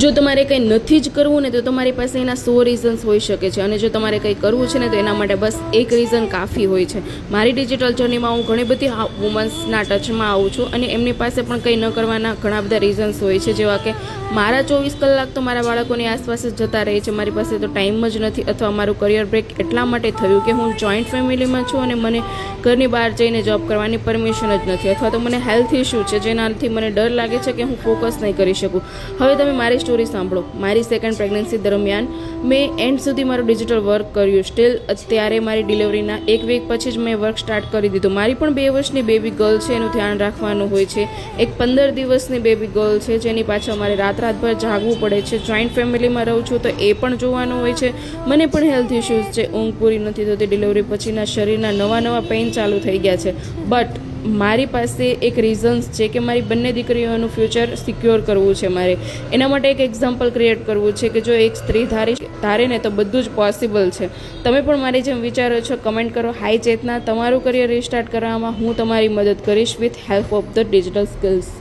જો તમારે કંઈ નથી જ કરવું ને તો તમારી પાસે એના 100 રીઝન્સ હોઈ શકે છે, અને જો તમારે કંઈ કરવું છે ને તો એના માટે બસ એક રીઝન કાફી હોય છે. મારી ડિજિટલ જર્નીમાં હું ઘણી બધી વુમન્સના ટચમાં આવું છું, અને એમની પાસે પણ કંઈ ન કરવાના ઘણા બધા રીઝન્સ હોય છે, જેવા કે મારા 24 કલાક તો મારા બાળકોની આસપાસ જ જતા રહે છે, મારી પાસે તો ટાઈમ જ નથી, અથવા મારું કરિયર બ્રેક એટલા માટે થયું કે હું જોઈન્ટ ફેમિલીમાં છું અને મને ઘરની બહાર જઈને જોબ કરવાની પરમિશન જ નથી, અથવા તો મને હેલ્થ ઇશ્યુ છે જેનાથી મને ડર લાગે છે કે હું ફોકસ નહીં કરી શકું. હવે તમે મારી સ્ટોરી સાંભળો. મારી સેકન્ડ પ્રેગ્નન્સી દરમિયાન મેં એન્ડ સુધી મારું ડિજિટલ વર્ક કર્યું. સ્ટીલ અત્યારે મારી ડિલિવરીના 1 વીક પછી જ મેં વર્ક સ્ટાર્ટ કરી દીધું. મારી પણ 2 વર્ષની બેબી ગર્લ છે, એનું ધ્યાન રાખવાનું હોય છે. એક 15 દિવસની બેબી ગર્લ છે જેની પાછળ મારે રાતભર જાગવું પડે છે. જોઈન્ટ ફેમિલીમાં રહું છું તો એ પણ જોવાનું હોય છે. મને પણ હેલ્થ ઇશ્યુઝ છે, ઊંઘ પૂરી નથી થતી, ડિલિવરી પછીના શરીરના નવા પેઇન ચાલુ થઈ ગયા છે. બટ મારી પાસે એક રીઝન્સ છે કે મારી બંને દીકરીઓનું ફ્યુચર સિક્યોર કરવું છે. મારે એના માટે એક એક્ઝામ્પલ ક્રિએટ કરવું છે કે જો એક સ્ત્રી ધારે ને તો બધું જ પોસિબલ છે. તમે પણ મારી જેમ વિચારો છો? કમેન્ટ કરો. હાય ચેતના, તમારું કરિયર રિસ્ટાર્ટ કરવામાં હું તમારી મદદ કરીશ with help of the digital skills.